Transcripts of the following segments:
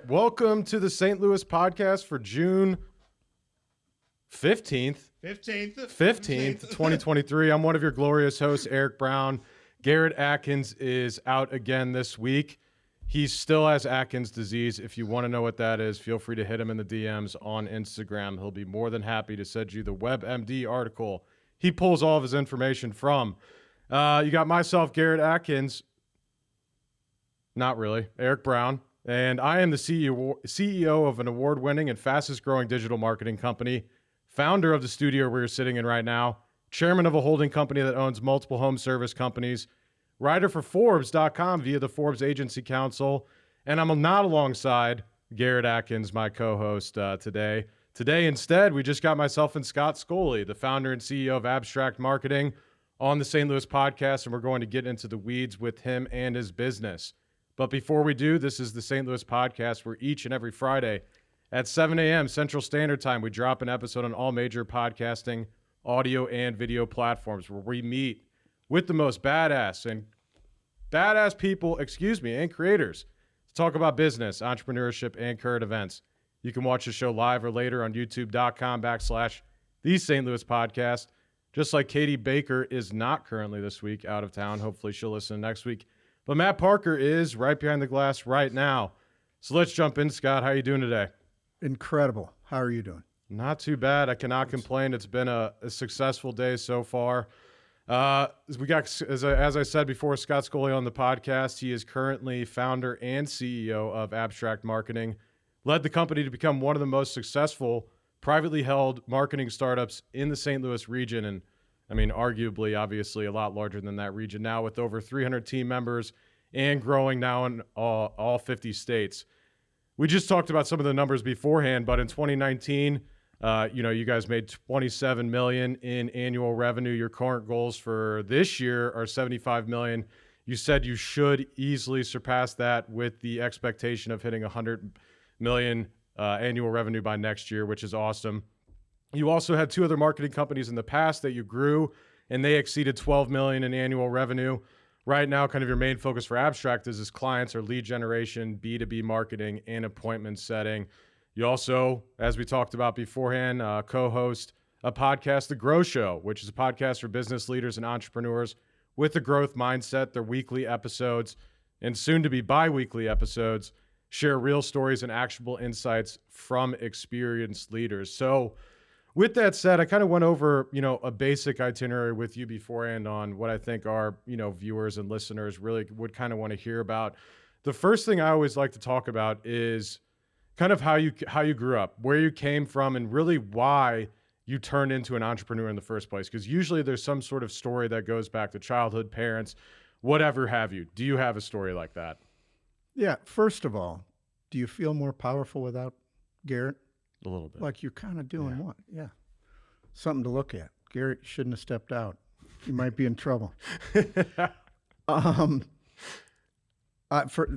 right. Welcome to the St. Louis podcast for June 15th, 2023. I'm one of your glorious hosts, Eric Brown. Garrett Atkins is out again this week. He still has Atkins disease. If you want to know what that is, feel free to hit him in the DMs on Instagram. He'll be more than happy to send you the WebMD article he pulls all of his information from. You got myself, Garrett Atkins. Not really. Eric Brown. And I am the CEO of an award-winning and fastest-growing digital marketing company, founder of the studio we're sitting in right now, chairman of a holding company that owns multiple home service companies, writer for Forbes.com via the Forbes Agency Council, and I'm not alongside Garrett Atkins, my co-host today. Today, instead, we just got myself and Scott Scully, the founder and CEO of Abstrakt Marketing, on the St. Louis podcast, and we're going to get into the weeds with him and his business. But before we do, this is the St. Louis podcast where each and every Friday at 7 a.m. Central Standard Time, we drop an episode on all major podcasting, audio, and video platforms where we meet with the most badass people, and creators to talk about business, entrepreneurship, and current events. You can watch the show live or later on youtube.com/the St. Louis podcast. Just like Katie Baker is not currently this week out of town. Hopefully she'll listen next week. But Matt Parker is right behind the glass right now. So let's jump in. Scott, how are you doing today? Incredible. How are you doing? Not too bad. I cannot complain. It's been a successful day so far. We got, as I said before, Scott Scully on the podcast. He is currently founder and CEO of Abstrakt Marketing. Led the company to become one of the most successful privately held marketing startups in the St. Louis region. And I mean, arguably, obviously, a lot larger than that region now with over 300 team members and growing now in all 50 states. We just talked about some of the numbers beforehand, but in 2019, you guys made $27 million in annual revenue. Your current goals for this year are $75 million. You said you should easily surpass that with the expectation of hitting $100 million annual revenue by next year, which is awesome. You also had two other marketing companies in the past that you grew, and they exceeded $12 million in annual revenue. Right now, kind of your main focus for Abstrakt is clients or lead generation, B2B marketing, and appointment setting. You also, as we talked about beforehand, co-host a podcast, The Grow Show, which is a podcast for business leaders and entrepreneurs with a growth mindset. Their weekly episodes and soon to be bi-weekly episodes share real stories and actionable insights from experienced leaders. So with that said, I kind of went over, a basic itinerary with you beforehand on what I think our, viewers and listeners really would kind of want to hear about. The first thing I always like to talk about is kind of how you grew up, where you came from, and really why you turned into an entrepreneur in the first place. Because usually there's some sort of story that goes back to childhood, parents, whatever have you. Do you have a story like that? Yeah. First of all, do you feel more powerful without Garrett? A little bit. Like you're kind of doing what? Yeah. Something to look at. Garrett shouldn't have stepped out. You might be in trouble.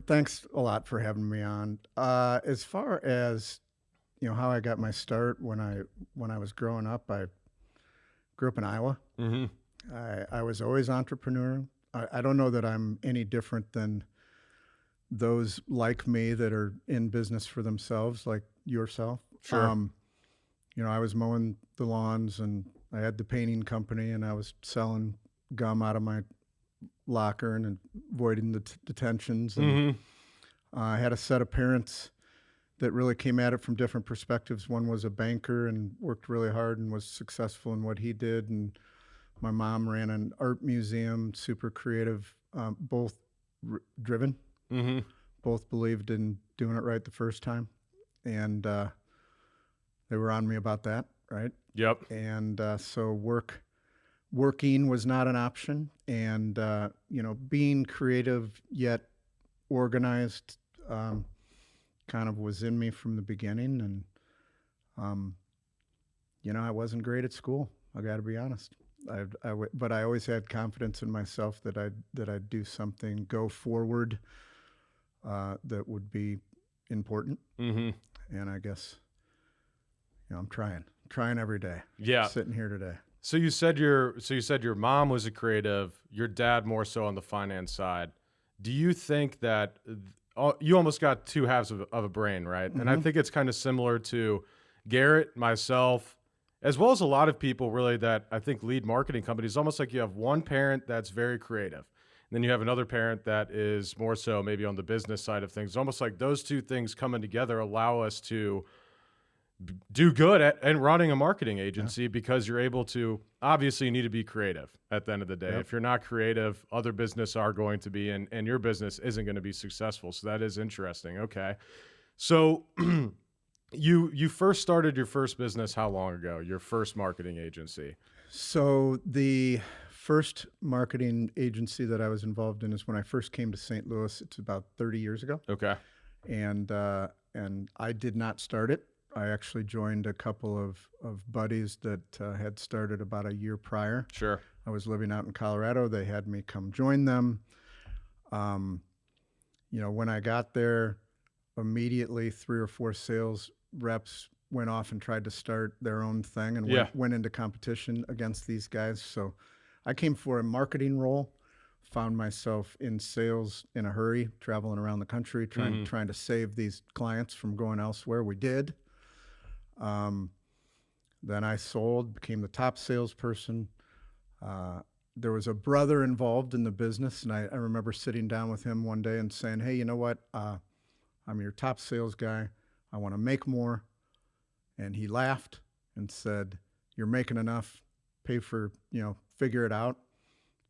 Thanks a lot for having me on. As far as, how I got my start when I was growing up, I grew up in Iowa. Mm-hmm. I was always entrepreneurial. I don't know that I'm any different than those like me that are in business for themselves, like yourself. Sure. I was mowing the lawns and I had the painting company and I was selling gum out of my locker and avoiding the detentions. And I had a set of parents that really came at it from different perspectives. One was a banker and worked really hard and was successful in what he did. And my mom ran an art museum, super creative, both driven. Mm-hmm. Both believed in doing it right the first time. And they were on me about that, right? Yep. And so working was not an option. And, being creative yet organized kind of was in me from the beginning. And, I wasn't great at school. I got to be honest. But I always had confidence in myself that I'd do something, go forward, that would be important. Mm-hmm. And I guess, I'm trying every day. Yeah. Sitting here today. So you said your mom was a creative, your dad more so on the finance side. Do you think that you almost got two halves of a brain, right? And I think it's kind of similar to Garrett, myself, as well as a lot of people really that I think lead marketing companies. Almost like you have one parent that's very creative, and then you have another parent that is more so maybe on the business side of things. It's almost like those two things coming together allow us to do good at and running a marketing agency because you're able to, obviously you need to be creative at the end of the day. Yep. If you're not creative, other business are going to be, and your business isn't going to be successful. So that is interesting. Okay. So you first started your first business how long ago? Your first marketing agency? So the first marketing agency that I was involved in is when I first came to St. Louis. It's about 30 years ago. Okay. And I did not start it. I actually joined a couple of buddies that had started about a year prior. Sure. I was living out in Colorado. They had me come join them. When I got there, immediately 3 or 4 sales reps went off and tried to start their own thing and went into competition against these guys. So I came for a marketing role, found myself in sales in a hurry, traveling around the country, trying to save these clients from going elsewhere. We did. Then I sold, became the top salesperson. There was a brother involved in the business, and I remember sitting down with him one day and saying, hey, you know what? I'm your top sales guy. I want to make more. And he laughed and said, you're making enough, pay for, figure it out.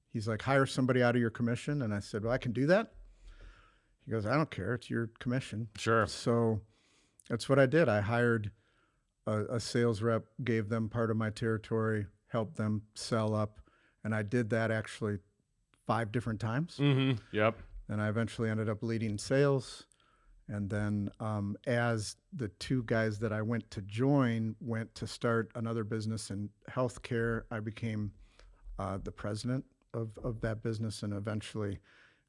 He's like, hire somebody out of your commission. And I said, well, I can do that. He goes, I don't care. It's your commission. Sure. So that's what I did. I hired a sales rep, gave them part of my territory, helped them sell up. And I did that actually 5 different times. Yep. And I eventually ended up leading sales. And then as the 2 guys that I went to join went to start another business in healthcare, I became the president of that business and eventually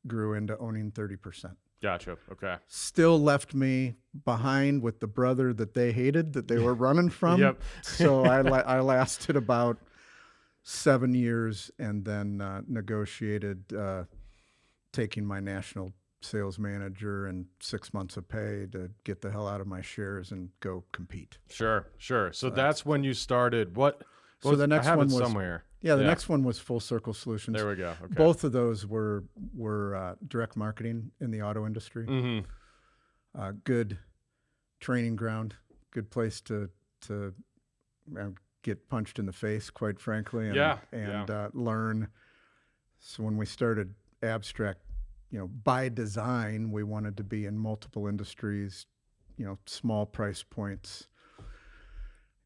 grew into owning 30%. Gotcha. Okay. Still left me behind with the brother that they hated, that they were running from. Yep. So I lasted about 7 years and then negotiated taking my national sales manager and 6 months of pay to get the hell out of my shares and go compete. Sure. So that's when you started. So the next I have one it was somewhere. Yeah, the next one was Full Circle Solutions. There we go. Okay. Both of those were direct marketing in the auto industry. Good training ground, good place to get punched in the face, quite frankly, and learn. So when we started Abstrakt, by design, we wanted to be in multiple industries, small price points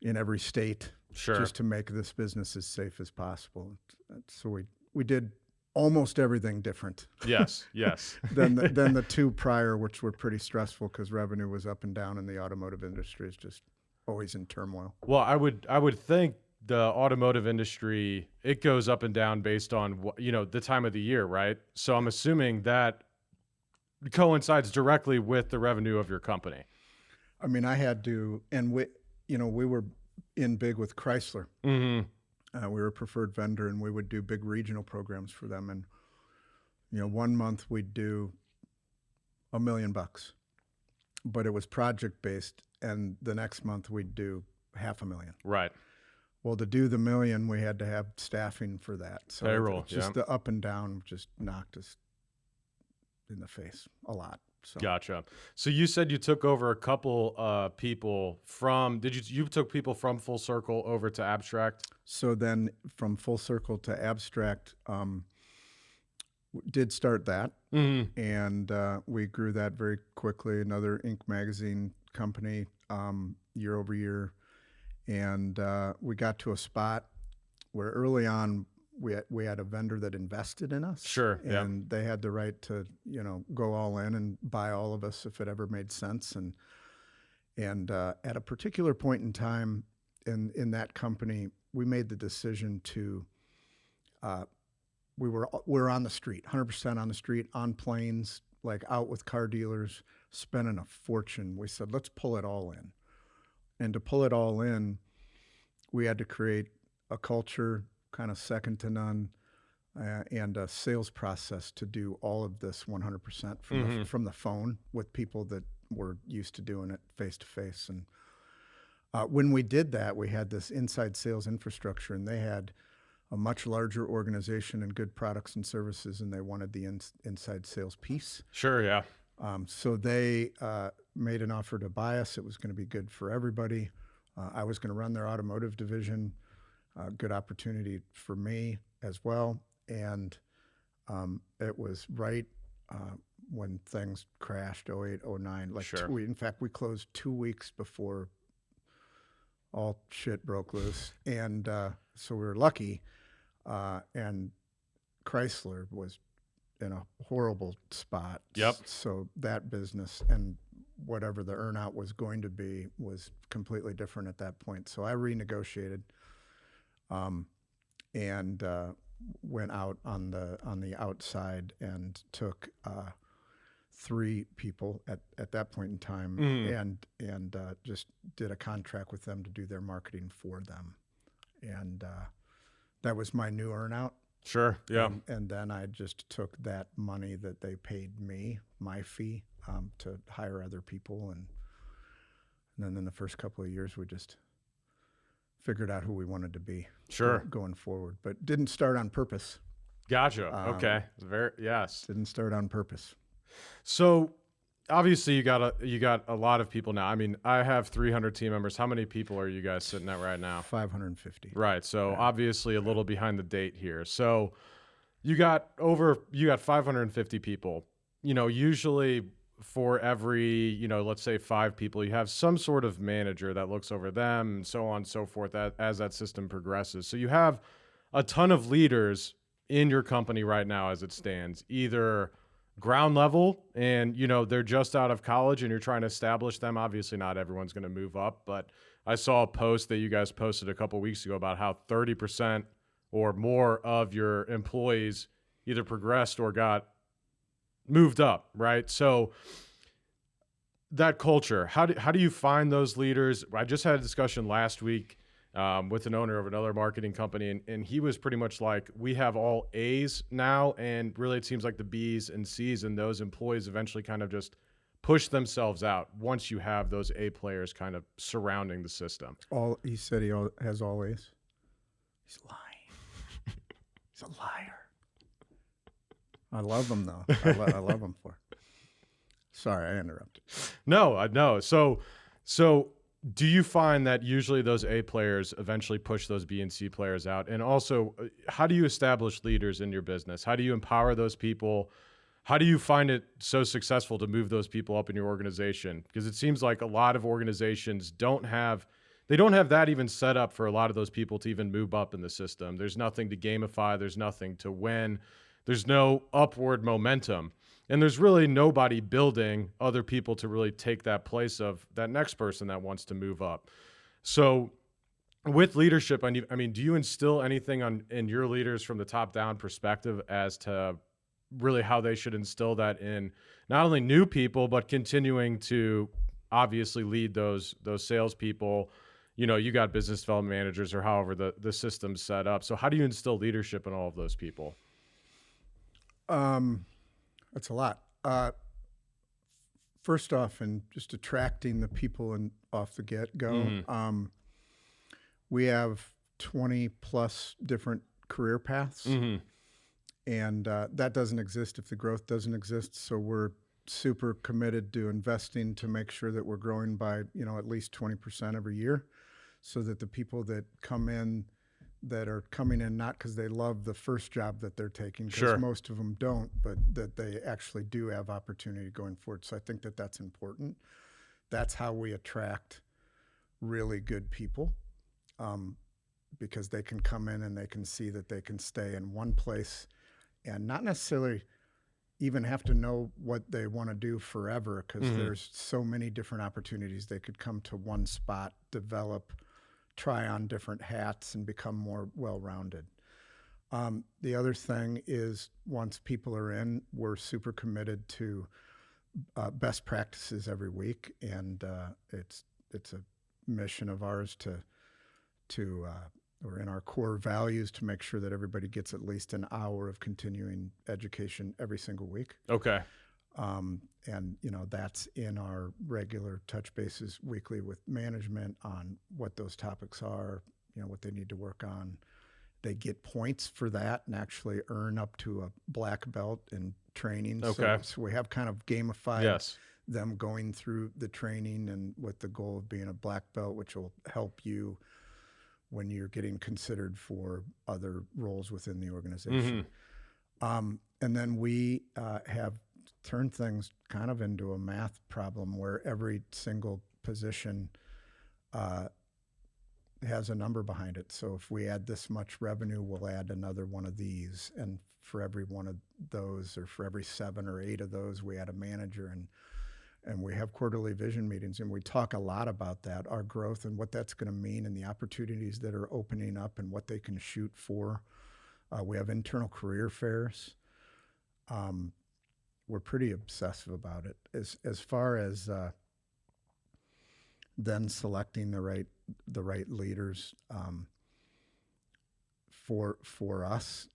in every state. Sure. Just to make this business as safe as possible. So we did almost everything different. Yes. than the 2 prior, which were pretty stressful because revenue was up and down, and the automotive industry is just always in turmoil. Well, I would think the automotive industry, it goes up and down based on the time of the year, right? So I'm assuming that coincides directly with the revenue of your company. I mean, I had to, and we were in big with Chrysler. We were a preferred vendor, and we would do big regional programs for them. And 1 month we'd do $1 million, but it was project based, and the next month we'd do $500,000. Right. Well, to do the $1 million, we had to have staffing for that. So payroll. Just the up and down just knocked us in the face a lot. So. Gotcha. So you said you took over a couple people from, you took people from Full Circle over to Abstrakt? So then from Full Circle to Abstrakt, did start that. And we grew that very quickly. Another Inc. magazine company year over year. And we got to a spot where early on we had a vendor that invested in us. Sure. And they had the right to, go all in and buy all of us if it ever made sense. And at a particular point in time in that company, we made the decision to, we were on the street, 100% on the street, on planes, like out with car dealers, spending a fortune. We said, let's pull it all in. And to pull it all in, we had to create a culture kind of second to none, and a sales process to do all of this 100% from the phone with people that were used to doing it face to face. And when we did that, we had this inside sales infrastructure, and they had a much larger organization and good products and services, and they wanted the inside sales piece. Sure, yeah. So they made an offer to buy us. It was going to be good for everybody. I was going to run their automotive division, good opportunity for me as well. And it was right when things crashed, 08, 09. Like Sure. in fact, we closed 2 weeks before all shit broke loose. And so we were lucky. And Chrysler was in a horrible spot. Yep. So that business and whatever the earnout was going to be was completely different at that point. So I renegotiated and went out on the outside and took 3 people at that point in time and just did a contract with them to do their marketing for them. And that was my new earnout. Sure, yeah. And then I just took that money that they paid me, my fee, to hire other people. And then in the first couple of years, we just figured out who we wanted to be. Sure. Going forward. But didn't start on purpose. Gotcha. Okay. Yes. Didn't start on purpose. So obviously you got a lot of people now. I mean, I have 300 team members. How many people are you guys sitting at right now? 550. Right. So obviously a little behind the date here. So you got 550 people. Usually for every, let's say 5 people, you have some sort of manager that looks over them and so on and so forth as that system progresses. So you have a ton of leaders in your company right now as it stands, either ground level and, they're just out of college and you're trying to establish them. Obviously not everyone's going to move up, but I saw a post that you guys posted a couple weeks ago about how 30% or more of your employees either progressed or got moved up, right? So that culture, how do you find those leaders? I just had a discussion last week with an owner of another marketing company, and he was pretty much like, we have all A's now, and really it seems like the B's and C's and those employees eventually kind of just push themselves out once you have those A players kind of surrounding the system. He said he has all A's. He's lying. He's a liar. I love him though. I love him for it. Sorry, I interrupted. No. So do you find that usually those A players eventually push those B and C players out? And also, how do you establish leaders in your business? How do you empower those people? How do you find it so successful to move those people up in your organization? Because it seems like a lot of organizations don't have that even set up for a lot of those people to even move up in the system. There's nothing to gamify. There's nothing to win. There's no upward momentum. And there's really nobody building other people to really take that place of that next person that wants to move up. So with leadership, I mean, do you instill anything in your leaders from the top down perspective as to really how they should instill that in not only new people, but continuing to obviously lead those salespeople? You got business development managers or however the system's set up. So how do you instill leadership in all of those people? That's a lot. First off, and just attracting the people off the get-go, we have 20 plus different career paths, and that doesn't exist if the growth doesn't exist. So we're super committed to investing to make sure that we're growing by at least 20% every year, so that the people that are coming in not because they love the first job that they're taking, because most of them don't, but that they actually do have opportunity going forward. So I think that that's important. That's how we attract really good people, because they can come in and they can see that they can stay in one place and not necessarily even have to know what they want to do forever, because there's so many different opportunities. They could come to one spot, develop, try on different hats, and become more well-rounded. The other thing is, once people are in, we're super committed to best practices every week, and it's a mission of ours to or in our core values to make sure that everybody gets at least an hour of continuing education every single week. Okay. And, that's in our regular touch bases weekly with management on what those topics are, what they need to work on. They get points for that and actually earn up to a black belt in training. Okay. So we have kind of gamified Yes. them going through the training, and with the goal of being a black belt, which will help you when you're getting considered for other roles within the organization. And then we have turned things kind of into a math problem where every single position has a number behind it. So if we add this much revenue, we'll add another one of these. And for every one of those, or for every 7 or 8 of those, we add a manager. And we have quarterly vision meetings, and we talk a lot about that, our growth and what that's going to mean, and the opportunities that are opening up and what they can shoot for. We have internal career fairs. We're pretty obsessive about it. As far as then selecting the right leaders, for us,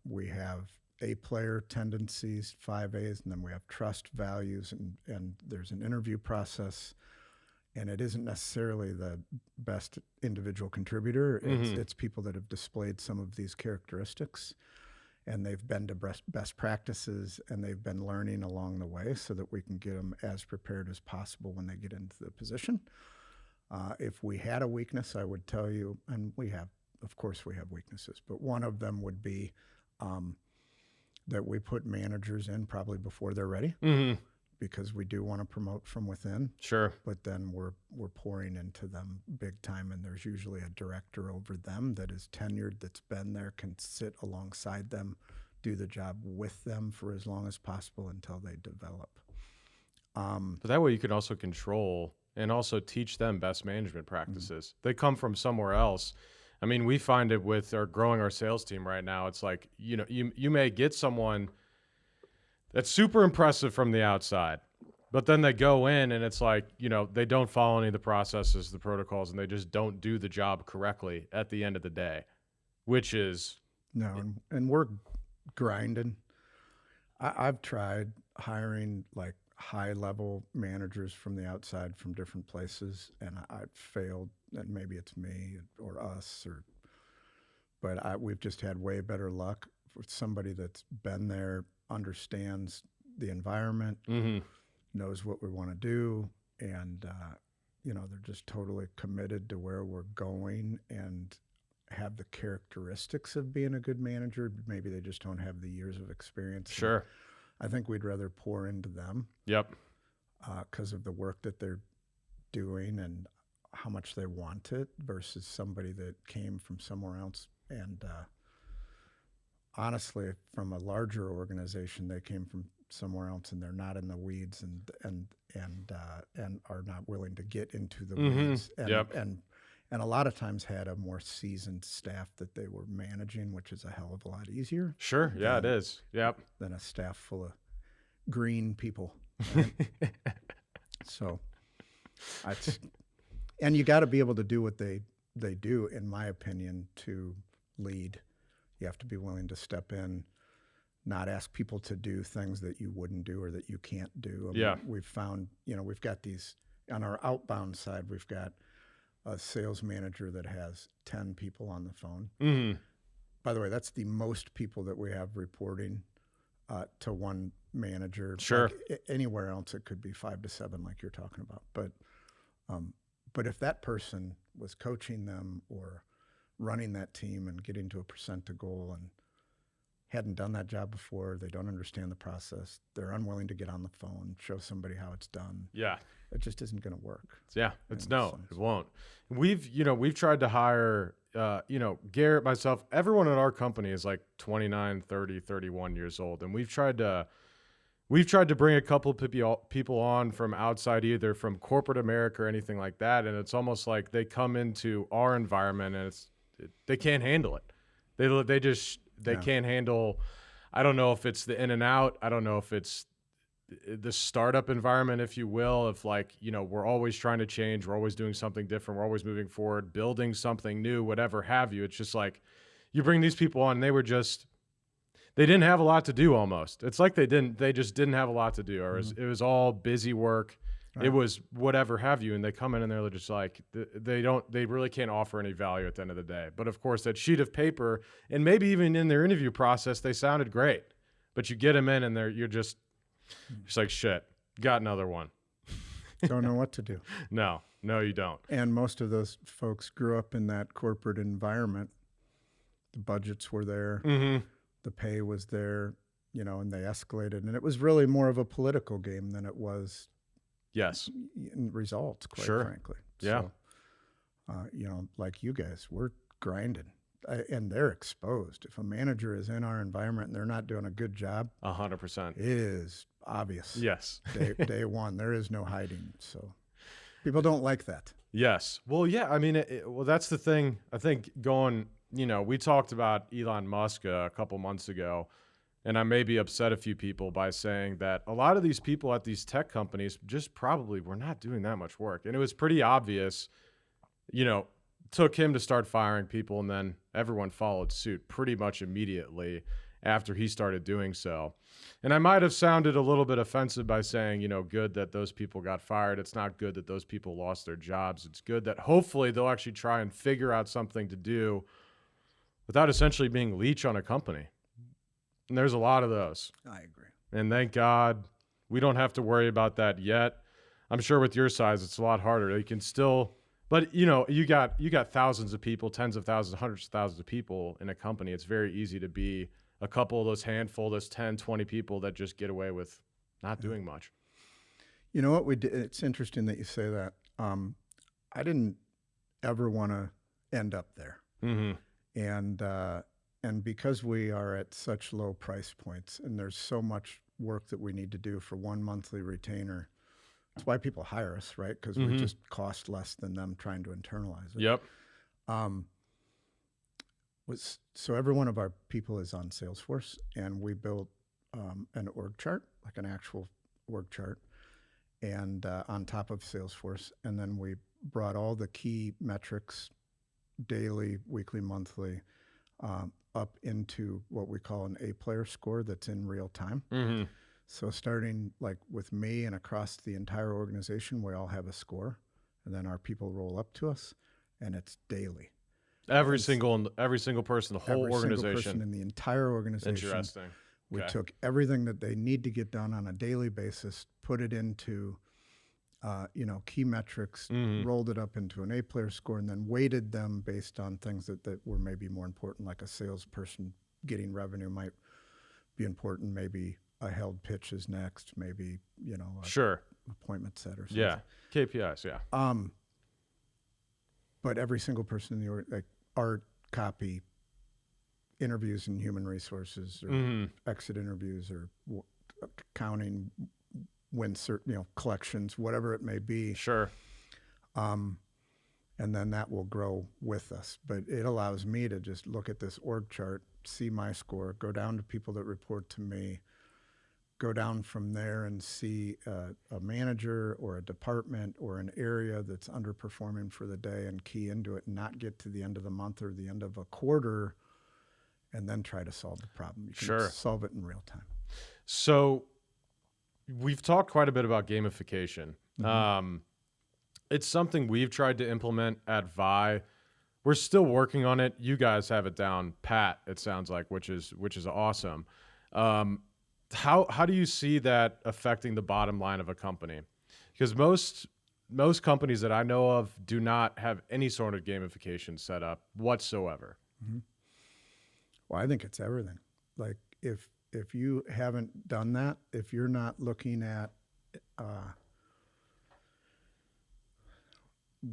we have A-player tendencies, 5 A's, and then we have trust, values, and there's an interview process. And it isn't necessarily the best individual contributor. It's people that have displayed some of these characteristics, and they've been to best practices, and they've been learning along the way so that we can get them as prepared as possible when they get into the position. If we had a weakness, I would tell you, and of course we have weaknesses, but one of them would be that we put managers in probably before they're ready, because we do want to promote from within. Sure. But then we're pouring into them big time, and there's usually a director over them that is tenured, that's been there, can sit alongside them, do the job with them for as long as possible until they develop. But that way you can also control and also teach them best management practices. They come from somewhere else. I mean, we find it with growing our sales team right now. It's like, you may get someone that's super impressive from the outside, but then they go in and it's like, they don't follow any of the processes, the protocols, and they just don't do the job correctly at the end of the day, which is... No, and we're grinding. I've tried hiring like high-level managers from the outside from different places, and I've failed. And maybe it's me or us, but we've just had way better luck with somebody that's been there, understands the environment, knows what we want to do, and they're just totally committed to where we're going and have the characteristics of being a good manager. Maybe they just don't have the years of experience. Sure. I think we'd rather pour into them. Yep. Because of the work that they're doing and how much they want it, versus somebody that came from somewhere else. And honestly, from a larger organization, they came from somewhere else and they're not in the weeds and are not willing to get into the weeds. And and a lot of times had a more seasoned staff that they were managing, which is a hell of a lot easier. Sure. Yeah, it is. Yep. Than a staff full of green people. Right? So and you got to be able to do what they do, in my opinion, to lead. You have to be willing to step in, not ask people to do things that you wouldn't do or that you can't do. I mean, we've found, we've got these, on our outbound side, we've got a sales manager that has 10 people on the phone. By the way, that's the most people that we have reporting to one manager. Sure. Like anywhere else, it could be 5 to 7, like you're talking about. But if that person was coaching them or running that team and getting to a percent to goal and hadn't done that job before, they don't understand the process, they're unwilling to get on the phone, show somebody how it's done. Yeah. It just isn't going to work. Yeah. It won't. We've tried to hire, Garrett, myself, everyone in our company is like 29, 30, 31 years old. And we've tried to bring a couple of people on from outside, either from corporate America or anything like that. And it's almost like they come into our environment and they can't handle it. They can't handle, I don't know if it's the in and out. I don't know if it's the startup environment, if you will, of like, we're always trying to change. We're always doing something different. We're always moving forward, building something new, whatever have you. It's just like you bring these people on and they didn't have a lot to do almost. It's like they just didn't have a lot to do, or it was all busy work. Right. It was whatever have you. And they come in and they're just like, they really can't offer any value at the end of the day. But of course, that sheet of paper, and maybe even in their interview process, they sounded great. But you get them in and you're just like, shit, got another one. Don't know what to do. No, you don't. And most of those folks grew up in that corporate environment. The budgets were there, the pay was there, and they escalated. And it was really more of a political game than it was in results, quite frankly. Yeah. So, like you guys, we're grinding. And they're exposed. If a manager is in our environment and they're not doing a good job, 100%. it is obvious. Yes. Day one, there is no hiding. So people don't like that. Yes. Well, yeah. I mean, well, that's the thing. I think we talked about Elon Musk a couple months ago, and I maybe upset a few people by saying that a lot of these people at these tech companies just probably were not doing that much work. And it was pretty obvious, took him to start firing people, and then everyone followed suit pretty much immediately after he started doing so. And I might have sounded a little bit offensive by saying, good that those people got fired. It's not good that those people lost their jobs. It's good that hopefully they'll actually try and figure out something to do without essentially being leech on a company. And there's a lot of those. I agree. And thank God we don't have to worry about that yet. I'm sure with your size, it's a lot harder. You can still... But, you got thousands of people, tens of thousands, hundreds of thousands of people in a company. It's very easy to be a couple of those handful, those 10, 20 people that just get away with not doing much. You know what we did? It's interesting that you say that. I didn't ever want to end up there. And because we are at such low price points and there's so much work that we need to do for one monthly retainer, that's why people hire us, right? Because we just cost less than them trying to internalize it. Yep. So every one of our people is on Salesforce, and we built an org chart, like an actual org chart, and on top of Salesforce. And then we brought all the key metrics, daily, weekly, monthly, up into what we call an A-player score that's in real time. So starting like with me and across the entire organization, we all have a score, and then our people roll up to us, and it's daily. Every single person, the whole organization. Every single person in the entire organization. Interesting. We took everything that they need to get done on a daily basis, put it into, key metrics, rolled it up into an A-player score, and then weighted them based on things that were maybe more important, like a salesperson getting revenue might be important, maybe a held pitch is next, maybe, appointment set or something. Yeah, KPIs, yeah. But every single person in the like art, copy, interviews in human resources, or exit interviews, or accounting, collections, whatever it may be. Sure. And then that will grow with us. But it allows me to just look at this org chart, see my score, go down to people that report to me, go down from there and see a manager or a department or an area that's underperforming for the day and key into it and not get to the end of the month or the end of a quarter and then try to solve the problem. You can solve it in real time. So we've talked quite a bit about gamification. It's something we've tried to implement at Vi. We're still working on it. You guys have it down pat, it sounds like, which is awesome. How do you see that affecting the bottom line of a company? Because most companies that I know of do not have any sort of gamification set up whatsoever. Well, I think it's everything. Like if you haven't done that, if you're not looking at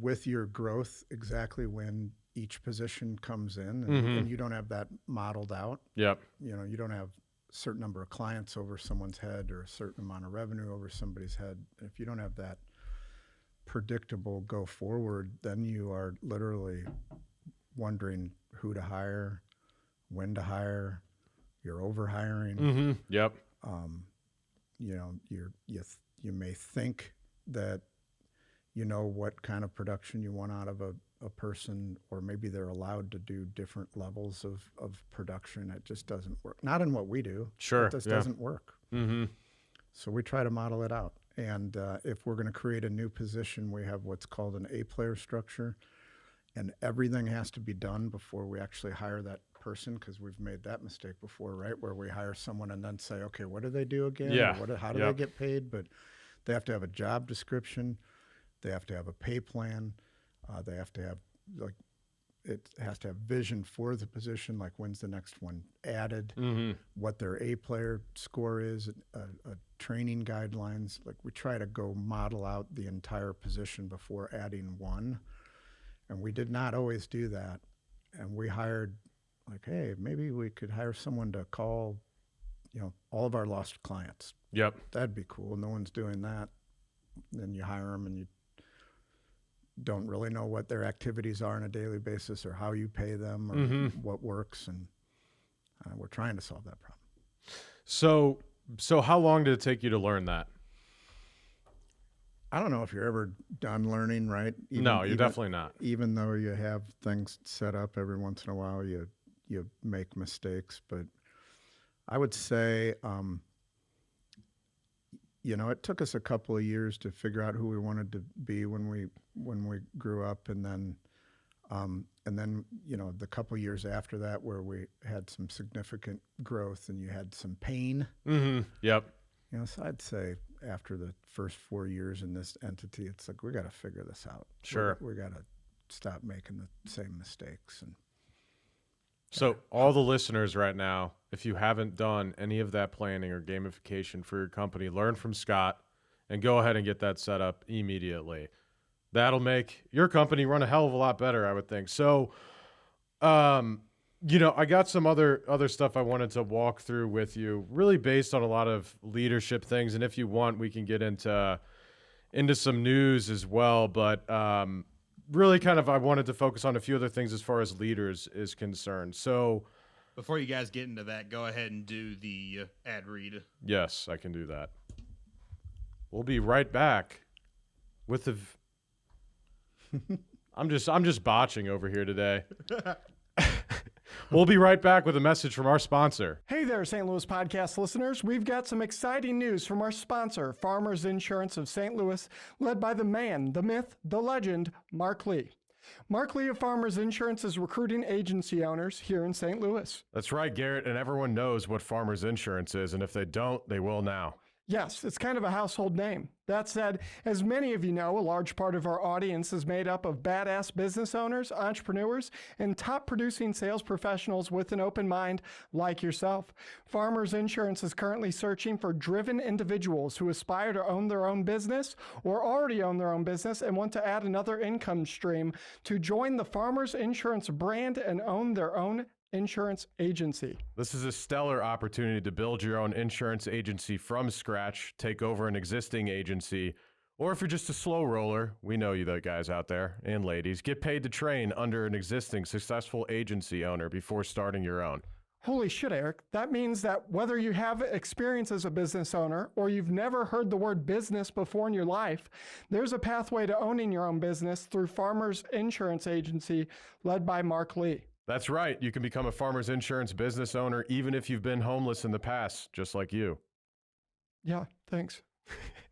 with your growth exactly when each position comes in, and you don't have that modeled out. Yep. You don't have a certain number of clients over someone's head or a certain amount of revenue over somebody's head. If you don't have that predictable go forward, then you are literally wondering who to hire, when to hire. You're over hiring. Yep. you may think that you know what kind of production you want out of a person, or maybe they're allowed to do different levels of production. It just doesn't work. Not in what we do. Sure. It just doesn't work. Mm-hmm. So we try to model it out. And if we're going to create a new position, we have what's called an A-player structure. And everything has to be done before we actually hire that person, because we've made that mistake before, right? Where we hire someone and then say, okay, what do they do again? Yeah. Or how do they get paid? But they have to have a job description. They have to have a pay plan. They have to have, it has to have vision for the position, like when's the next one added, what their A-player score is, training guidelines. Like, we try to go model out the entire position before adding one. And we did not always do that. And we hired, hey, maybe we could hire someone to call, all of our lost clients. Yep. That'd be cool. No one's doing that. Then you hire them and you don't really know what their activities are on a daily basis, or how you pay them, or what works. And we're trying to solve that problem. So how long did it take you to learn that? I don't know if you're ever done learning, right? No, you're definitely not. Even though you have things set up, every once in a while you make mistakes. But I would say, it took us a couple of years to figure out who we wanted to be when we grew up, and then the couple of years after that, where we had some significant growth and you had some pain. Yep. So I'd say after the first 4 years in this entity, it's like, we got to figure this out. Sure. We got to stop making the same mistakes. And so all the listeners right now, if you haven't done any of that planning or gamification for your company, learn from Scott and go ahead and get that set up immediately. That'll make your company run a hell of a lot better, I would think. So, I got some other stuff I wanted to walk through with you, really based on a lot of leadership things. And if you want, we can get into some news as well. But really I wanted to focus on a few other things as far as leaders is concerned. So before you guys get into that, go ahead and do the ad read. Yes, I can do that. We'll be right back with the... I'm just botching over here today. We'll be right back with a message from our sponsor. Hey there, St. Louis podcast listeners. We've got some exciting news from our sponsor, Farmers Insurance of St. Louis, led by the man, the myth, the legend, Mark Lee. Mark Lee of Farmers Insurance is recruiting agency owners here in St. Louis. That's right, Garrett, and everyone knows what Farmers Insurance is, and if they don't, they will now. Yes, it's kind of a household name. That said, as many of you know, a large part of our audience is made up of badass business owners, entrepreneurs, and top producing sales professionals with an open mind like yourself. Farmers Insurance is currently searching for driven individuals who aspire to own their own business or already own their own business and want to add another income stream to join the Farmers Insurance brand and own their own insurance agency. This is a stellar opportunity to build your own insurance agency from scratch, take over an existing agency, or if you're just a slow roller, we know you the guys out there and ladies, get paid to train under an existing successful agency owner before starting your own. Holy shit, Eric. That means that whether you have experience as a business owner or you've never heard the word business before in your life, there's a pathway to owning your own business through Farmers Insurance Agency led by Mark Lee. That's right. You can become a Farmers Insurance business owner even if you've been homeless in the past, just like you. Yeah, thanks.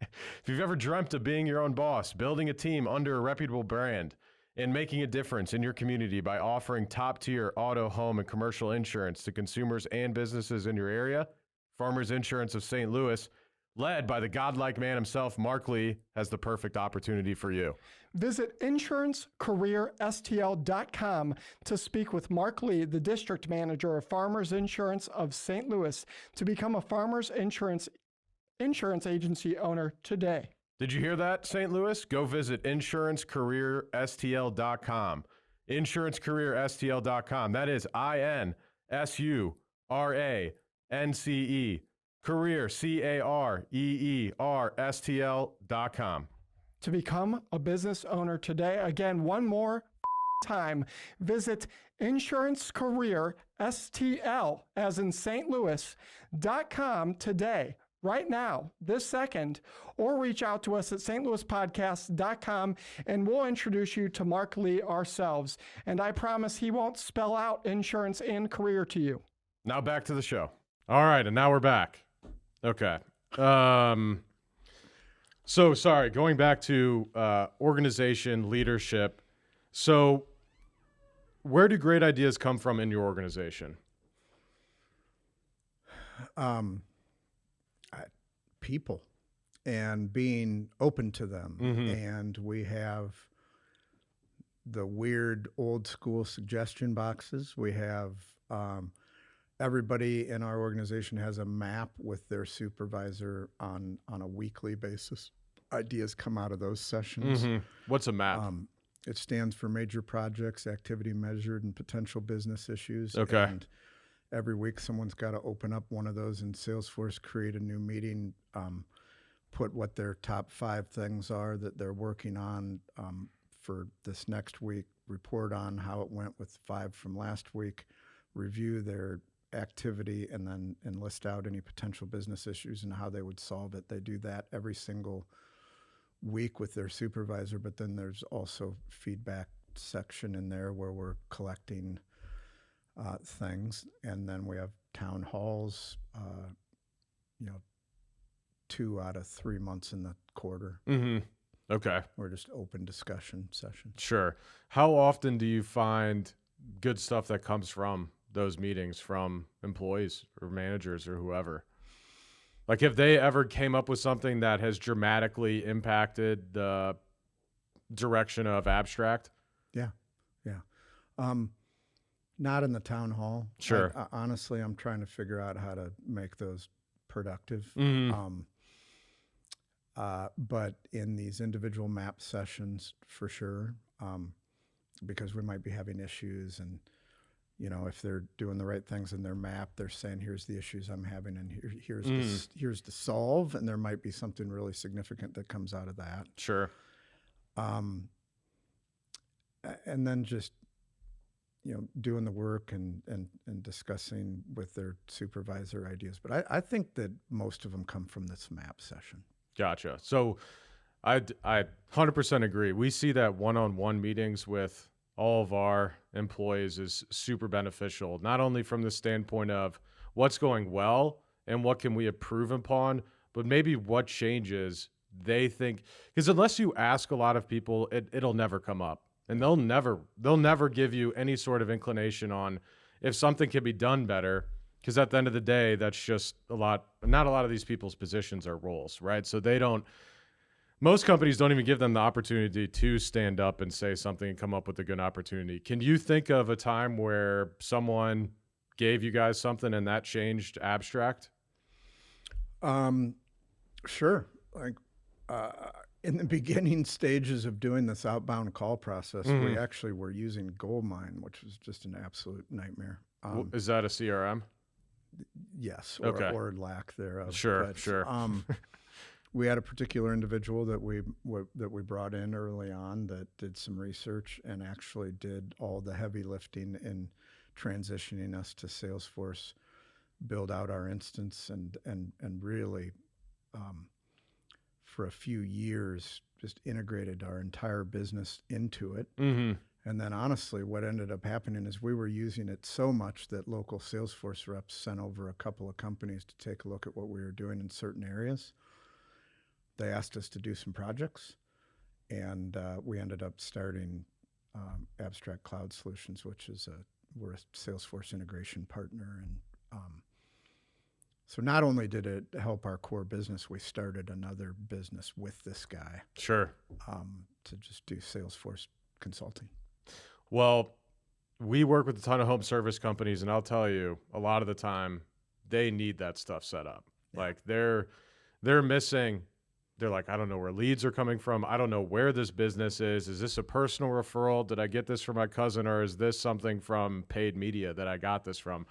If you've ever dreamt of being your own boss, building a team under a reputable brand, and making a difference in your community by offering top-tier auto, home, and commercial insurance to consumers and businesses in your area, Farmers Insurance of St. Louis, led by the godlike man himself, Mark Lee, has the perfect opportunity for you. Visit insurancecareerstl.com to speak with Mark Lee, the district manager of Farmers Insurance of St. Louis, to become a Farmers Insurance agency owner today. Did you hear that, St. Louis? Go visit insurancecareerstl.com. Insurancecareerstl.com. That is INSURANCE, career, CAREERSTL.com. To become a business owner today, again, one more time, visit insurancecareerstl, as in St. Louis.com today. right now, this second, or reach out to us at stlouispodcast.com and we'll introduce you to Mark Lee ourselves. And I promise he won't spell out insurance and career to you. Now back to the show. All right, and now we're back. Okay. So sorry, going back to organization, leadership. So where do great ideas come from in your organization? People and being open to them. And we have the weird old school suggestion boxes. We have everybody in our organization has a map with their supervisor on a weekly basis. Ideas come out of those sessions. What's a map? It stands for major projects, activity measured, and potential business issues. Okay. And every week someone's got to open up one of those in Salesforce, create a new meeting, put what their top 5 things are that they're working on for this next week, report on how it went with 5 from last week, review their activity, and then list out any potential business issues and how they would solve it. They do that every single week with their supervisor, but then there's also feedback section in there where we're collecting things, and then we have town halls, 2 out of 3 months in the quarter. Okay. Or just open discussion sessions. Sure. How often do you find good stuff that comes from those meetings from employees or managers or whoever? Like, if they ever came up with something that has dramatically impacted the direction of Abstrakt? Yeah. Not in the town hall. Sure. Honestly, I'm trying to figure out how to make those productive. But in these individual map sessions, for sure, because we might be having issues, and if they're doing the right things in their map, they're saying, here's the issues I'm having, and here's the solve, and there might be something really significant that comes out of that. Sure. And then just doing the work and discussing with their supervisor ideas. But I think that most of them come from this map session. Gotcha. So I 100% agree. We see that one-on-one meetings with all of our employees is super beneficial, not only from the standpoint of what's going well and what can we improve upon, but maybe what changes they think. Because unless you ask a lot of people, it'll never come up. And they'll never give you any sort of inclination on if something can be done better. Because at the end of the day, that's just not a lot of these people's positions or roles, right? So most companies don't even give them the opportunity to stand up and say something and come up with a good opportunity. Can you think of a time where someone gave you guys something and that changed Abstrakt? Sure. Like, in the beginning stages of doing this outbound call process, we actually were using Goldmine, which was just an absolute nightmare. Is that a CRM? Yes, Okay. or lack thereof. Sure, But, sure. We had a particular individual that we brought in early on that did some research and actually did all the heavy lifting in transitioning us to Salesforce, build out our instance, and really, for a few years, just integrated our entire business into it. And then honestly, what ended up happening is we were using it so much that local Salesforce reps sent over a couple of companies to take a look at what we were doing in certain areas. They asked us to do some projects, and we ended up starting Abstrakt Cloud Solutions, which is we're a Salesforce integration partner. And so not only did it help our core business, we started another business with this guy. Sure. To just do Salesforce consulting. Well, we work with a ton of home service companies, and I'll tell you, a lot of the time, they need that stuff set up. Yeah. Like they're missing. They're like, I don't know where leads are coming from. I don't know where this business is. Is this a personal referral? Did I get this from my cousin, or is this something from paid media that I got this from?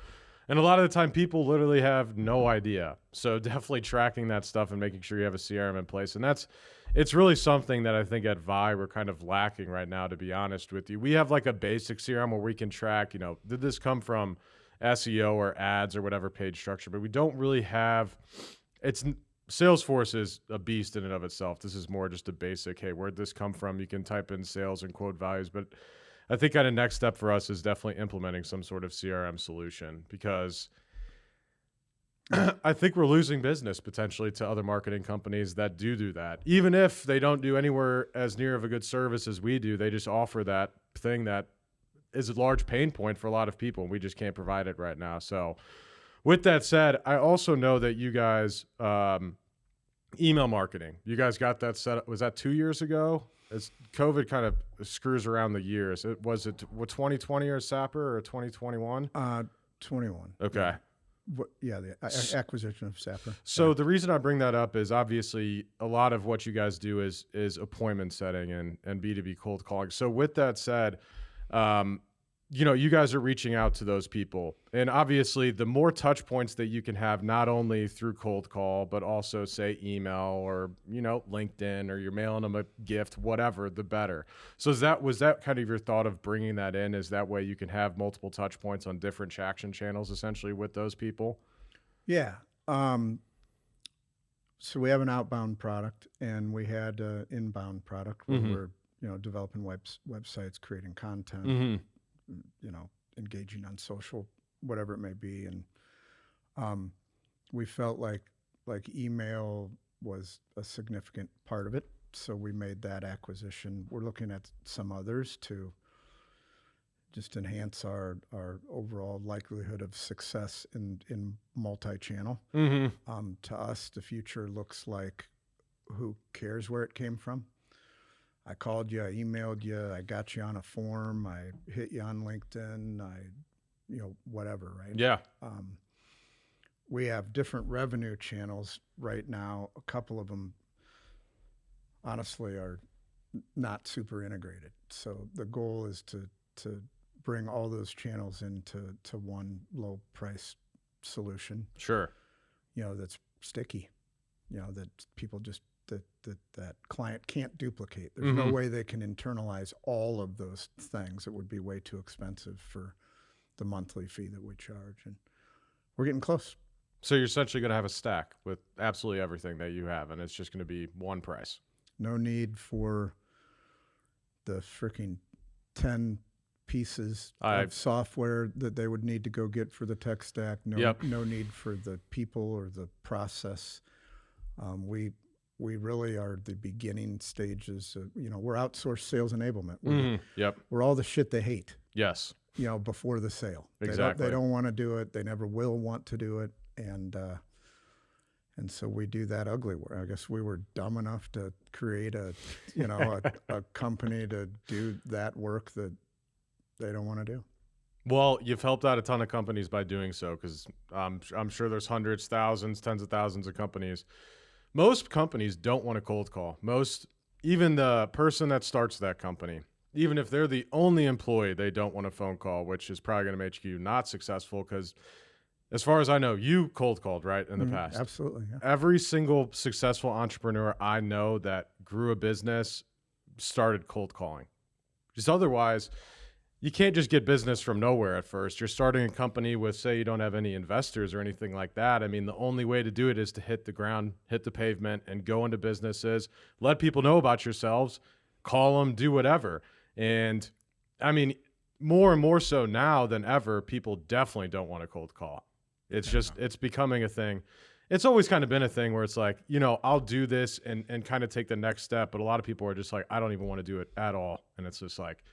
And a lot of the time, people literally have no idea. So definitely tracking that stuff and making sure you have a CRM in place. And it's really something that I think at Vi we're kind of lacking right now, to be honest with you. We have like a basic CRM where we can track, did this come from SEO or ads or whatever paid structure, but we don't really have Salesforce is a beast in and of itself. This is more just a basic, hey, where'd this come from? You can type in sales and quote values, but I think kind of next step for us is definitely implementing some sort of CRM solution, because I think we're losing business potentially to other marketing companies that do that. Even if they don't do anywhere as near of a good service as we do, they just offer that thing that is a large pain point for a lot of people, and we just can't provide it right now. So with that said, I also know that you guys, email marketing, you guys got that set up. Was that 2 years ago? As COVID kind of screws around the years. Was it 2020 or Sapper or 2021? 21. Okay. Yeah, the acquisition of Sapper. So the reason I bring that up is obviously a lot of what you guys do is appointment setting and B2B cold calling. So with that said, you guys are reaching out to those people, and obviously the more touch points that you can have, not only through cold call, but also say email or, LinkedIn, or you're mailing them a gift, whatever, the better. So was that kind of your thought of bringing that in? Is that way you can have multiple touch points on different action channels essentially with those people? Yeah. So we have an outbound product, and we had an inbound product where we're, developing websites, creating content, engaging on social, whatever it may be. And we felt like email was a significant part of it. So we made that acquisition. We're looking at some others to just enhance our overall likelihood of success in multi-channel. To us, the future looks like, who cares where it came from? I called you, I emailed you, I got you on a form, I hit you on LinkedIn, whatever, right? Yeah. We have different revenue channels right now. A couple of them, honestly, are not super integrated. So the goal is to bring all those channels into one low price solution. Sure. That's sticky. That people just that client can't duplicate. There's no way they can internalize all of those things. It would be way too expensive for the monthly fee that we charge, and we're getting close. So you're essentially going to have a stack with absolutely everything that you have, and it's just going to be one price. No need for the freaking 10 pieces of software that they would need to go get for the tech stack. No need for the people or the process. We really are the beginning stages of, we're outsourced sales enablement. We're all the shit they hate. Yes. Before the sale. Exactly. They don't want to do it. They never will want to do it. And so we do that ugly work. I guess we were dumb enough to create a company to do that work that they don't want to do. Well, you've helped out a ton of companies by doing so, because I'm sure there's hundreds, thousands, tens of thousands of companies. Most companies don't want to cold call. Even the person that starts that company, even if they're the only employee, they don't want a phone call, which is probably going to make you not successful, because as far as I know, you cold called, right, in the past? Absolutely, yeah. Every single successful entrepreneur I know that grew a business started cold calling. Because otherwise, you can't just get business from nowhere at first. You're starting a company with, say, you don't have any investors or anything like that. I mean, the only way to do it is to hit the ground, hit the pavement, and go into businesses, let people know about yourselves, call them, do whatever. And I mean, more and more so now than ever, people definitely don't want to cold call. It's becoming a thing. It's always kind of been a thing where it's like, I'll do this and kind of take the next step. But a lot of people are just like, I don't even want to do it at all. And it's just like,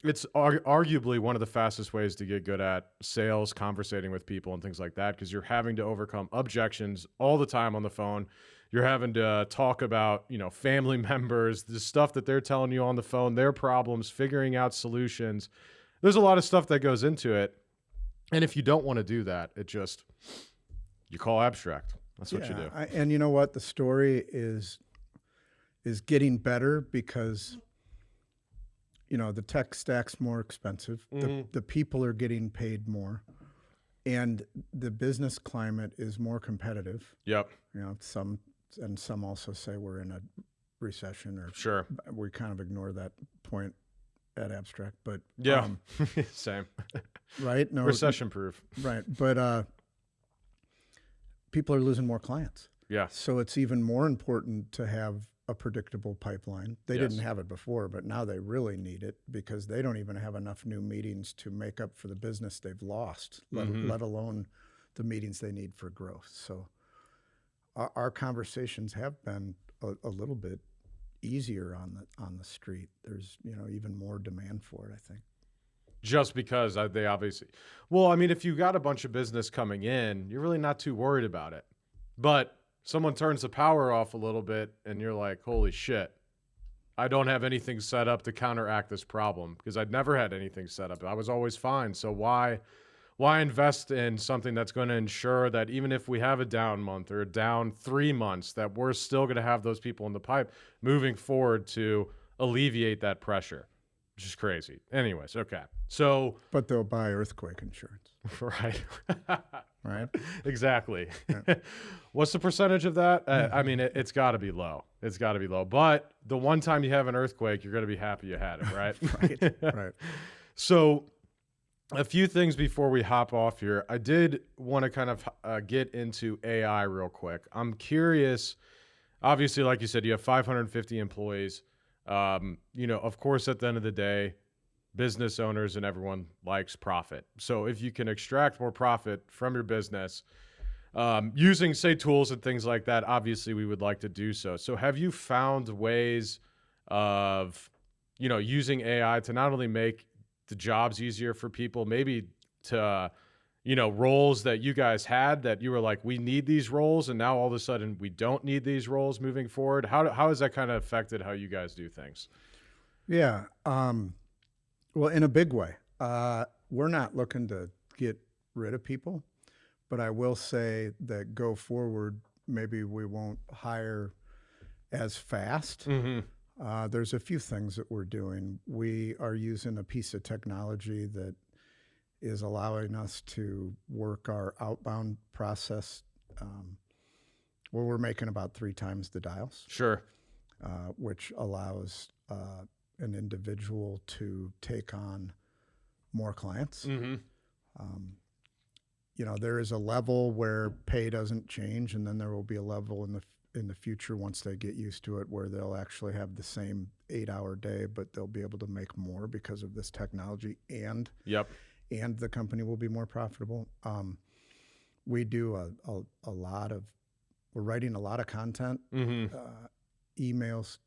it's arguably one of the fastest ways to get good at sales, conversating with people and things like that, because you're having to overcome objections all the time on the phone. You're having to talk about, family members, the stuff that they're telling you on the phone, their problems, figuring out solutions. There's a lot of stuff that goes into it. And if you don't want to do that, you call Abstrakt. That's what you do. And you know what? The story is getting better because the tech stack's more expensive. The people are getting paid more, and the business climate is more competitive. Yep. Some also say we're in a recession, or sure. We kind of ignore that point at Abstrakt, but yeah, same. Right? No, recession proof. Right, but people are losing more clients. Yeah. So it's even more important to have a predictable pipeline. They Yes. didn't have it before, but now they really need it because they don't even have enough new meetings to make up for the business they've lost, let alone the meetings they need for growth. So our conversations have been a little bit easier on the street. There's, even more demand for it, I think. Just because they obviously, well, I mean, if you got a bunch of business coming in, you're really not too worried about it. But someone turns the power off a little bit and you're like, holy shit, I don't have anything set up to counteract this problem, because I'd never had anything set up. I was always fine. So why invest in something that's going to ensure that even if we have a down month or a down 3 months, that we're still going to have those people in the pipe moving forward to alleviate that pressure, which is crazy. Anyways, okay. So, But they'll buy earthquake insurance, right. right? Exactly. What's the percentage of that? I mean, it's got to be low. It's got to be low. But the one time you have an earthquake, you're going to be happy you had it, right? Right. So a few things before we hop off here. I did want to kind of get into AI real quick. I'm curious. Obviously, like you said, you have 550 employees. Of course, at the end of the day, business owners and everyone likes profit. So if you can extract more profit from your business using, say, tools and things like that, obviously we would like to do so. So have you found ways of, using AI to not only make the jobs easier for people, maybe to, roles that you guys had that you were like, we need these roles, and now all of a sudden we don't need these roles moving forward? How has that kind of affected how you guys do things? Yeah. Well, in a big way. We're not looking to get rid of people, but I will say that go forward, maybe we won't hire as fast. There's a few things that we're doing. We are using a piece of technology that is allowing us to work our outbound process where we're making about 3 times the dials. Sure. Which allows an individual to take on more clients. There is a level where pay doesn't change, and then there will be a level in the future once they get used to it where they'll actually have the same 8-hour day, but they'll be able to make more because of this technology, and the company will be more profitable. We do a lot of, we're writing a lot of content, emails,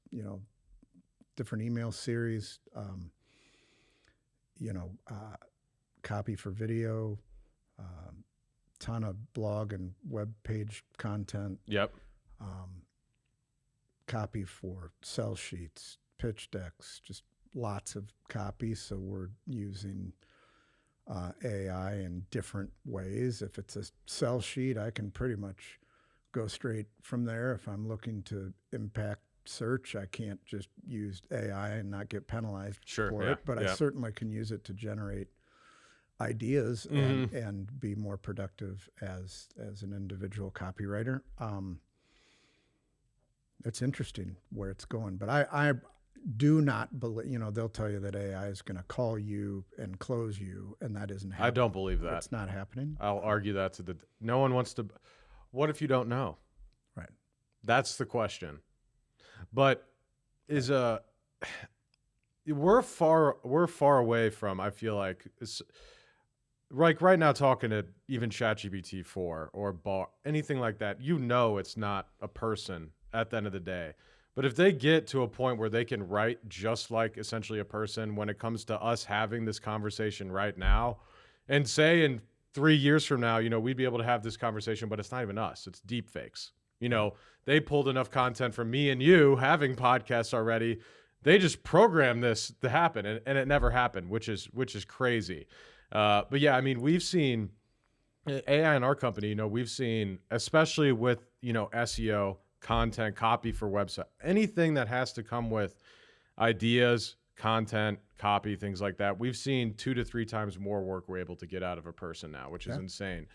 different email series, copy for video, ton of blog and web page content. Copy for sell sheets, pitch decks, just lots of copy. So we're using AI in different ways. If it's a sell sheet, I can pretty much go straight from there. If I'm looking to impact search, I can't just use AI and not get penalized for it, but I certainly can use it to generate ideas and be more productive as an individual copywriter. It's interesting where it's going, but I do not believe, they'll tell you that AI is going to call you and close you, and that isn't happening. I don't believe that. It's not happening. I'll argue that no one wants to. What if you don't know? Right. That's the question. But we're far away from, I feel like right now, talking to even ChatGPT 4 or anything like that, it's not a person at the end of the day. But if they get to a point where they can write just like essentially a person when it comes to us having this conversation right now, and say in 3 years from now, we'd be able to have this conversation, but it's not even us, it's deep fakes. They pulled enough content from me and you having podcasts already. They just programmed this to happen, and it never happened, which is crazy. But yeah, I mean, we've seen AI in our company, we've seen, especially with, SEO, content, copy for website, anything that has to come with ideas, content, copy, things like that. We've seen 2 to 3 times more work we're able to get out of a person now, which is insane.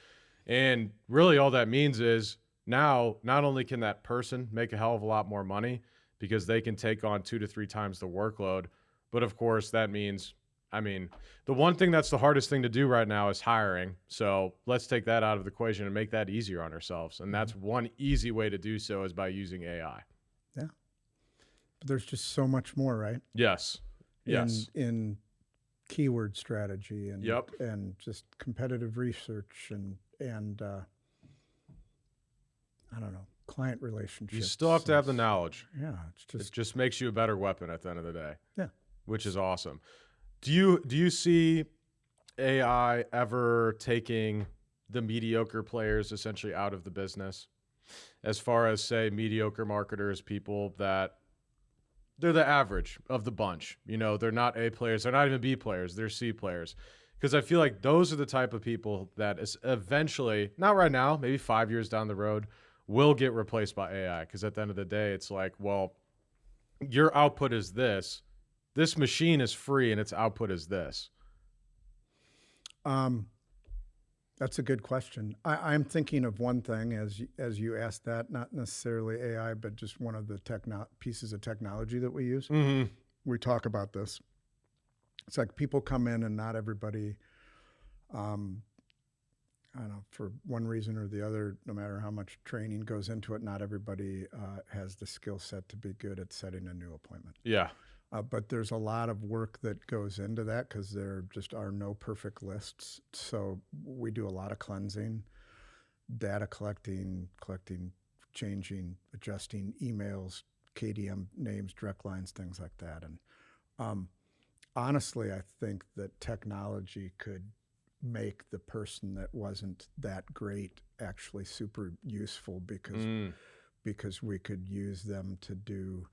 And really all that means is now not only can that person make a hell of a lot more money because they can take on 2 to 3 times the workload, but of course that means I mean, the one thing that's the hardest thing to do right now is hiring. So let's take that out of the equation and make that easier on ourselves. And that's one easy way to do so is by using AI. Yeah. But there's just so much more, right? Yes. Yes. In keyword strategy and Yep. and just competitive research and I don't know, client relationships. You still have to have the knowledge. Yeah, it's It just just makes you a better weapon at the end of the day. Yeah. Which is awesome. Do you see AI ever taking the mediocre players essentially out of the business? As far as, say, mediocre marketers, people that they're the average of the bunch. You know, they're not A players. They're not even B players. They're C players. Because I feel like those are the type of people that is eventually, not right now, maybe 5 years down the road, will get replaced by AI. Because at the end of the day, it's like, well, your output is this. This machine is free and its output is this. That's a good question. I'm thinking of one thing as you asked that, not necessarily AI, but just one of the pieces of technology that we use. Mm-hmm. We talk about this. It's like people come in and not everybody, I don't know, for one reason or the other, no matter how much training goes into it, not everybody has the skill set to be good at setting a new appointment. Yeah. But there's a lot of work that goes into that because there just are no perfect lists. So we do a lot of cleansing, data collecting, changing, adjusting emails, KDM names, direct lines, things like that. And honestly, I think that technology could make the person that wasn't that great actually super useful because we could use them to do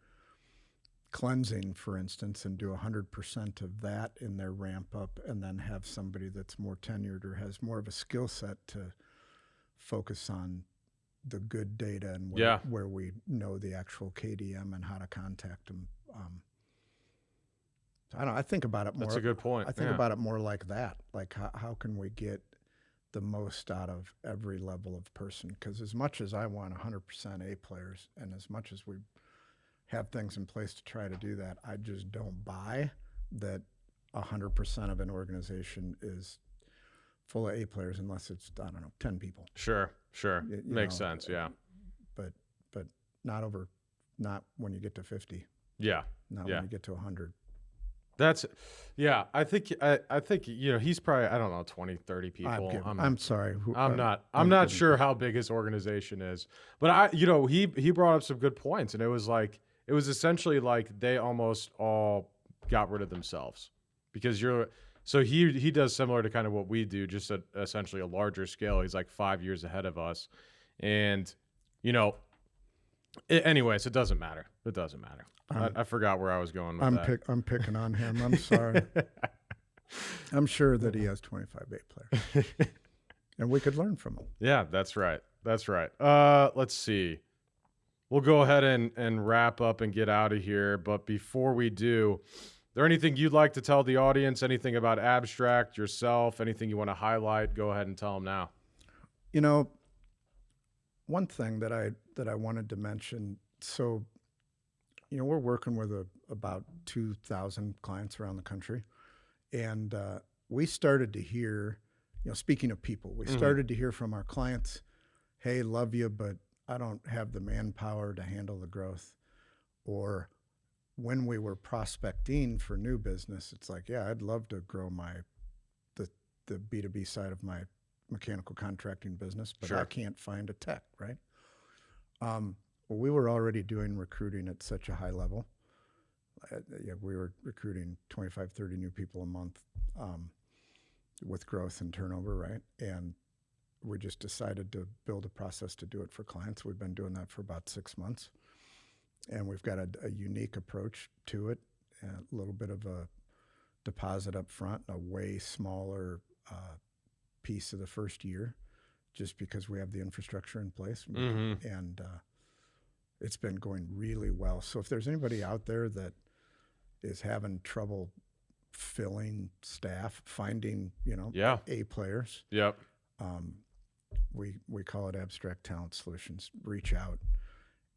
cleansing, for instance, and do 100% of that in their ramp up, and then have somebody that's more tenured or has more of a skill set to focus on the good data and where we know the actual KDM and how to contact them. I don't know. I think about it more. That's a good point. I think about it more like that. Like how can we get the most out of every level of person? Because as much as I want 100% A players, and as much as we have things in place to try to do that, I just don't buy that 100% of an organization is full of A players unless it's, I don't know, 10 people. Sure. Makes sense. Yeah. But not when you get to 50. Yeah. Not when you get to 100. I think, you know, he's probably, I don't know, 20, 30 people. I'm sorry. I'm not sure how big his organization is, but he brought up some good points, and it was essentially like they almost all got rid of themselves because he does similar to kind of what we do, just essentially a larger scale. He's like 5 years ahead of us. And, you know, anyways, it doesn't matter. It doesn't matter. I forgot where I was going with that. I'm picking on him. I'm sorry. I'm sure that he has 25 A players. And we could learn from him. Yeah, that's right. Let's see. We'll go ahead and wrap up and get out of here. But before we do, is there anything you'd like to tell the audience? Anything about Abstrakt, yourself? Anything you want to highlight? Go ahead and tell them now. You know, one thing that I wanted to mention. So, you know, we're working with about 2,000 clients around the country, and we started to hear, you know, speaking of people, we started to hear from our clients, "Hey, love you, but I don't have the manpower to handle the growth." Or when we were prospecting for new business, it's like, "Yeah, I'd love to grow the B2B side of my mechanical contracting business, but Sure. I can't find a tech," right? Well, we were already doing recruiting at such a high level. We were recruiting 25, 30 new people a month with growth and turnover, right? And we just decided to build a process to do it for clients. We've been doing that for about 6 months. And we've got a unique approach to it, a little bit of a deposit up front, a way smaller piece of the first year, just because we have the infrastructure in place. And it's been going really well. So if there's anybody out there that is having trouble filling staff, finding, you know, A players, Yep. we call it Abstrakt Talent Solutions. Reach out.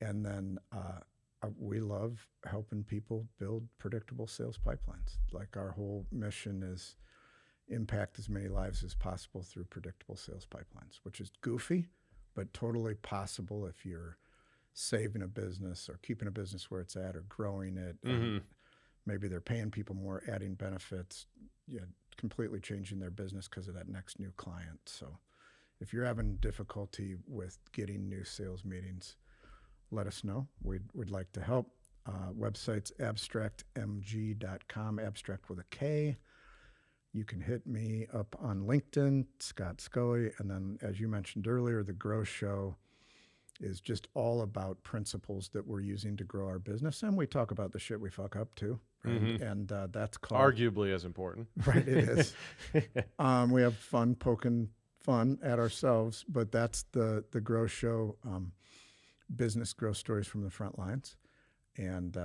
And then we love helping people build predictable sales pipelines. Like our whole mission is impact as many lives as possible through predictable sales pipelines, which is goofy, but totally possible if you're saving a business or keeping a business where it's at or growing it. Maybe they're paying people more, adding benefits, completely changing their business because of that next new client. So if you're having difficulty with getting new sales meetings, let us know. We'd like to help. Website's abstraktmg.com, abstract with a K. You can hit me up on LinkedIn, Scott Scully. And then, as you mentioned earlier, the Grow Show is just all about principles that we're using to grow our business. And we talk about the shit we fuck up too. Right? And that's called... Arguably as important. Right, it is. We have fun poking fun at ourselves, but that's the Grow Show, business growth stories from the front lines. And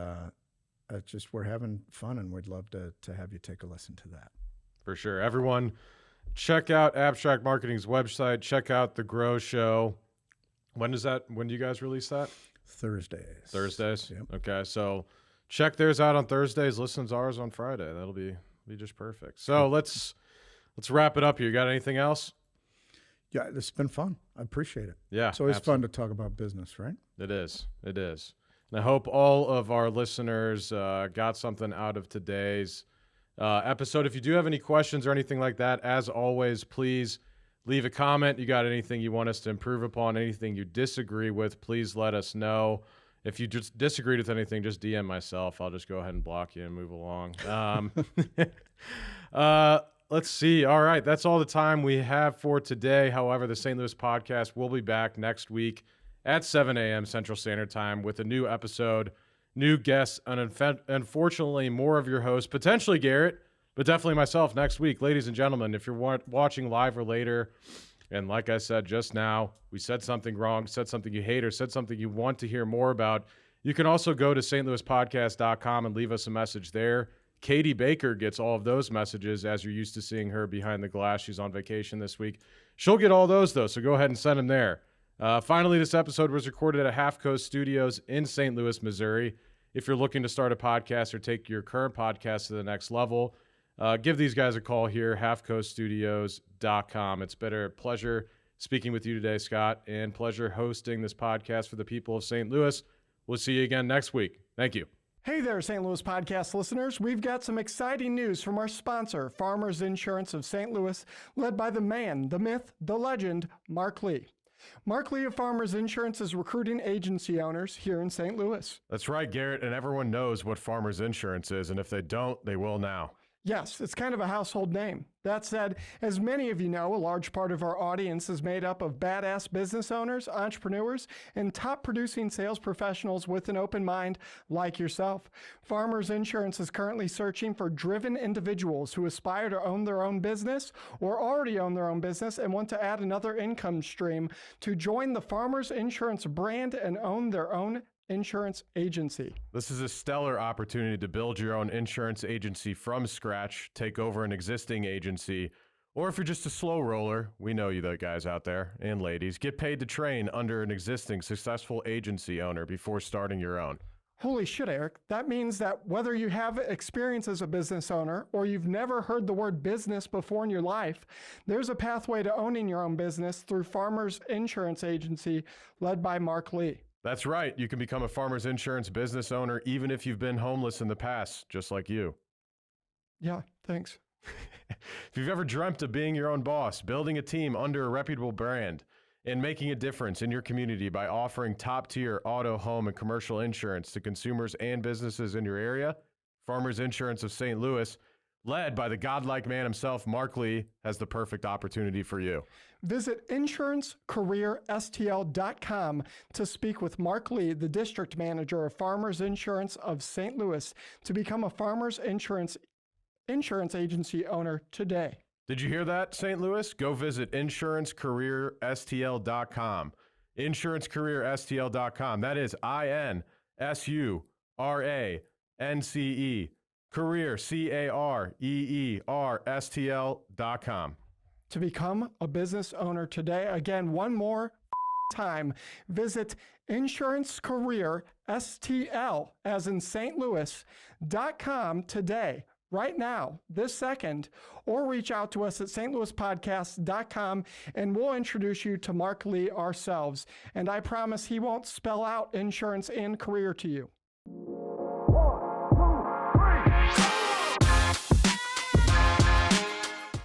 it's just, we're having fun, and we'd love to have you take a listen to that. For sure. Everyone, check out Abstrakt Marketing's website. Check out the Grow Show. When do you guys release that? Thursdays. Yep. Okay, so check theirs out on Thursdays. Listen to ours on Friday. That'll be just perfect. So let's wrap it up here. You got anything else? Yeah, this has been fun. I appreciate it. Yeah, it's always fun to talk about business, right? It is. And I hope all of our listeners got something out of today's episode. If you do have any questions or anything like that, as always, please leave a comment. You got anything you want us to improve upon, anything you disagree with, please let us know. If you just disagreed with anything, just DM myself. I'll just go ahead and block you and move along. Let's see. All right. That's all the time we have for today. However, the St. Louis podcast will be back next week at 7 a.m. Central Standard Time with a new episode, new guests, and unfortunately more of your hosts, potentially Garrett, but definitely myself next week. Ladies and gentlemen, if you're watching live or later, and like I said just now, we said something wrong, said something you hate, or said something you want to hear more about, you can also go to stlouispodcast.com and leave us a message there. Katie Baker gets all of those messages, as you're used to seeing her behind the glass. She's on vacation this week. She'll get all those, though, so go ahead and send them there. Finally, this episode was recorded at Half Coast Studios in St. Louis, Missouri. If you're looking to start a podcast or take your current podcast to the next level, give these guys a call here, halfcoaststudios.com. It's been a pleasure speaking with you today, Scott, and pleasure hosting this podcast for the people of St. Louis. We'll see you again next week. Thank you. Hey there, St. Louis podcast listeners. We've got some exciting news from our sponsor, Farmers Insurance of St. Louis, led by the man, the myth, the legend, Mark Lee. Mark Lee of Farmers Insurance is recruiting agency owners here in St. Louis. That's right, Garrett, and everyone knows what Farmers Insurance is, and if they don't, they will now. Yes, it's kind of a household name. That said, as many of you know, a large part of our audience is made up of badass business owners, entrepreneurs, and top producing sales professionals with an open mind like yourself. Farmers Insurance is currently searching for driven individuals who aspire to own their own business or already own their own business and want to add another income stream to join the Farmers Insurance brand and own their own insurance agency. This is a stellar opportunity to build your own insurance agency from scratch, take over an existing agency, or if you're just a slow roller, we know you the guys out there and ladies, get paid to train under an existing successful agency owner before starting your own. Holy shit, Eric. That means that whether you have experience as a business owner or you've never heard the word business before in your life, there's a pathway to owning your own business through Farmers Insurance Agency led by Mark Lee. That's right. You can become a Farmers Insurance business owner even if you've been homeless in the past, just like you. Yeah, thanks. If you've ever dreamt of being your own boss, building a team under a reputable brand, and making a difference in your community by offering top-tier auto, home, and commercial insurance to consumers and businesses in your area, Farmers Insurance of St. Louis, led by the godlike man himself, Mark Lee, has the perfect opportunity for you. Visit insurancecareerstl.com to speak with Mark Lee, the district manager of Farmers Insurance of St. Louis, to become a Farmers Insurance agency owner today. Did you hear that, St. Louis? Go visit insurancecareerstl.com. Insurancecareerstl.com. That is INSURANCE. Career, CAREERSTL.com. To become a business owner today. Again, one more time. Visit insurancecareer, STL, as in St. Louis.com today, right now, this second, or reach out to us at stlouispodcast.com and we'll introduce you to Mark Lee ourselves. And I promise he won't spell out insurance and career to you.